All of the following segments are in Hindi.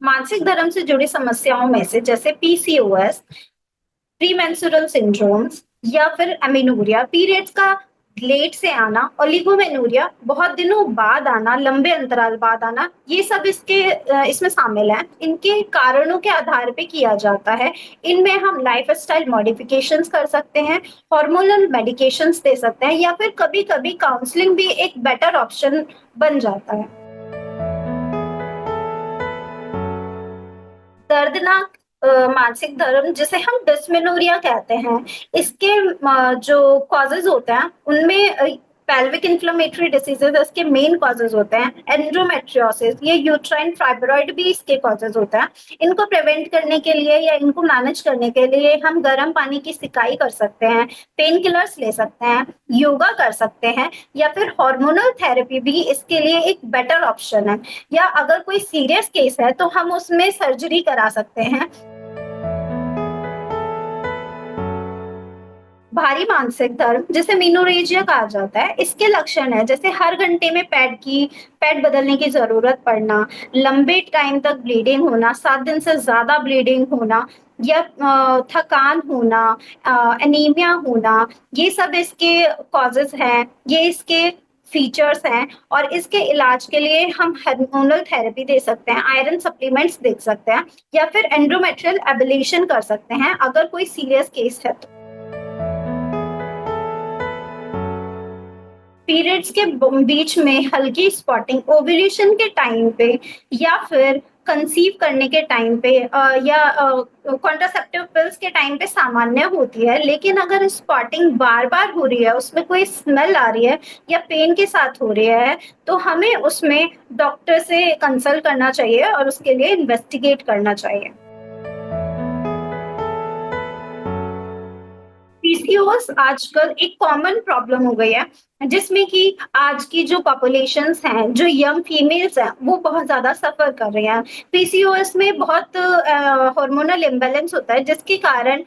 मानसिक धर्म से जुड़ी समस्याओं में से जैसे पीसीओएस, प्रीमेंस्ट्रुअल सिंड्रोम्स या फिर एमिनोरिया, पीरियड्स का लेट से आना, ओलिगोमेनोरिया बहुत दिनों बाद आना, लंबे अंतराल बाद आना, ये सब इसमें शामिल हैं। इनके कारणों के आधार पे किया जाता है। इनमें हम लाइफस्टाइल मॉडिफिकेशंस कर सकते हैं, हार्मोनल मेडिकेशंस दे सकते हैं या फिर कभी-कभी काउंसलिंग भी एक बेटर ऑप्शन बन जाता है। दर्दनाक मानसिक धर्म जिसे हम डिस्मेनोरिया कहते हैं, इसके जो कॉजेज़ होते हैं उनमें पेल्विक इन्फ्लेमेटरी डिसीज़ेज़ इसके मेन कॉजेज़ होते हैं। एंडोमेट्रियोसिस, ये यूट्राइन फाइब्रॉइड भी इसके कॉजेज़ होते हैं। इनको प्रिवेंट करने के लिए या इनको मैनेज करने के लिए हम गर्म पानी की सिकाई कर सकते हैं, पेन किलर्स ले सकते हैं, योगा कर सकते हैं या फिर हार्मोनल थेरेपी भी इसके लिए एक बेटर ऑप्शन है। या अगर कोई सीरियस केस है तो हम उसमें सर्जरी करा सकते हैं। भारी मानसिक दर्द जिसे मेनोरेजिया कहा जाता है, इसके लक्षण है जैसे हर घंटे में पैड बदलने की जरूरत पड़ना, लंबे टाइम तक ब्लीडिंग होना, 7 दिन से ज्यादा ब्लीडिंग होना या थकान होना, एनीमिया होना, ये सब इसके कॉजेज हैं, ये इसके फीचर्स हैं। और इसके इलाज के लिए हम हार्मोनल थेरेपी दे सकते हैं, आयरन सप्लीमेंट्स दे सकते हैं या फिर एंडोमेट्रियल एबलेशन कर सकते हैं अगर कोई सीरियस केस है तो। पीरियड्स के बीच में हल्की स्पॉटिंग ओव्यूलेशन के टाइम पे या फिर कंसीव करने के टाइम पे या कॉन्ट्रासेप्टिव पिल्स के टाइम पे सामान्य होती है, लेकिन अगर स्पॉटिंग बार बार हो रही है, उसमें कोई स्मेल आ रही है या पेन के साथ हो रही है, तो हमें उसमें डॉक्टर से कंसल्ट करना चाहिए और उसके लिए इन्वेस्टिगेट करना चाहिए। पीसीओएस आजकल एक कॉमन प्रॉब्लम हो गई है, जिसमें कि आज की जो पॉपुलेशंस हैं, जो यंग फीमेल्स हैं, वो बहुत ज़्यादा सफ़र कर रही हैं। पीसीओएस में बहुत हार्मोनल इम्बैलेंस होता है, जिसके कारण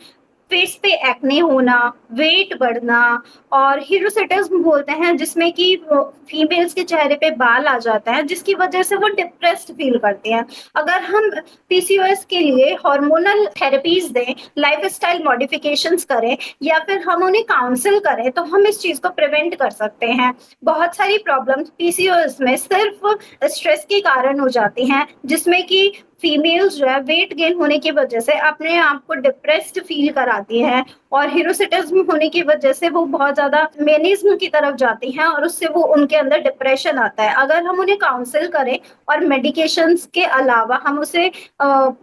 फेस पे एक्ने होना, वेट बढ़ना और हिरोशिटिज्म बोलते हैं, जिसमें कि वो फीमेल्स के चेहरे पे बाल आ जाते हैं, जिसकी वजह से वो डिप्रेस्ड फील करती हैं। अगर हम पीसीओएस के लिए हार्मोनल थेरेपीज़ दें, लाइफ़स्टाइल मॉडिफिकेशंस करें या फिर हम उन्हें काउंसल करें, तो हम इस चीज़ को प्रिवेंट कर सकते हैं। बहुत सारी प्रॉब्लम्स पीसीओएस में सिर्फ़ स्ट्रेस के कारण हो जाती हैं, जिसमें कि फीमेल्स जो है वेट गेन होने की वजह से अपने आप को डिप्रेस्ड फील कराती है और हिरोशिटिज्म होने की वजह से वो बहुत ज़्यादा मेनिज्म की तरफ जाती हैं और उससे वो उनके अंदर डिप्रेशन आता है। अगर हम उन्हें काउंसल करें और मेडिकेशंस के अलावा हम उसे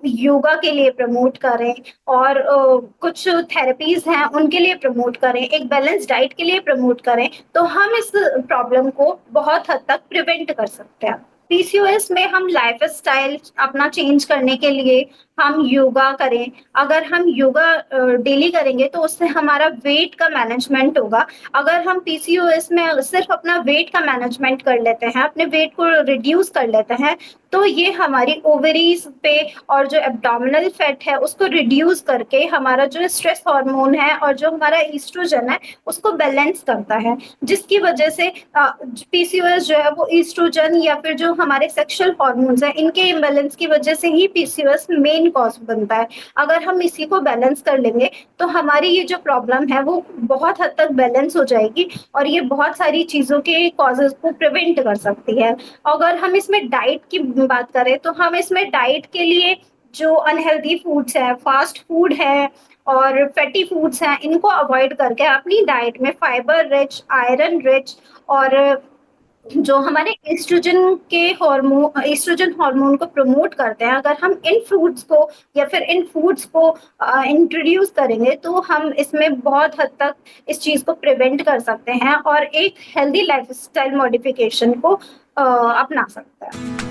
योगा के लिए प्रमोट करें और कुछ थेरेपीज़ हैं उनके लिए प्रमोट करें, एक बैलेंस डाइट के लिए प्रमोट करें, तो हम इस प्रॉब्लम को बहुत हद तक प्रिवेंट कर सकते हैं। पीसीओएस में हम लाइफ़स्टाइल अपना चेंज करने के लिए हम योगा करें। अगर हम योगा डेली करेंगे तो उससे हमारा वेट का मैनेजमेंट होगा। अगर हम पीसीओएस में सिर्फ़ अपना वेट का मैनेजमेंट कर लेते हैं, अपने वेट को रिड्यूस कर लेते हैं, तो ये हमारी ओवरीज़ पे और जो एब्डोमिनल फैट है उसको रिड्यूस करके हमारा जो स्ट्रेस हार्मोन है और जो हमारा एस्ट्रोजन है, उसको बैलेंस करता है। जिसकी वजह से पीसीओएस जो है वो एस्ट्रोजन या फिर जो हमारे सेक्सुअल हार्मोन्स हैं, इनके इम्बैलेंस की वजह से ही पीसीओएस मेन कॉज़ बनता है। अगर हम इसी को बैलेंस कर लेंगे, तो हमारी ये जो प्रॉब्लम है वो बहुत हद तक बैलेंस हो जाएगी और ये बहुत सारी चीज़ों के कॉज़ेज़ को प्रिवेंट कर सकती है। अगर हम इसमें डाइट की बात करें, तो हम इसमें डाइट के लिए जो अनहेल्दी फूड्स हैं, फास्ट फूड है और फैटी फूड्स हैं, इनको अवॉइड करके अपनी डाइट में फाइबर रिच, आयरन रिच और जो हमारे एस्ट्रोजन हार्मोन को प्रमोट करते हैं, अगर हम इन फ्रूट्स को या फिर इन फूड्स को इंट्रोड्यूस करेंगे, तो हम इसमें बहुत हद तक इस चीज़ को प्रिवेंट कर सकते हैं और एक हेल्दी लाइफ़स्टाइल मॉडिफ़िकेशन को अपना सकते हैं।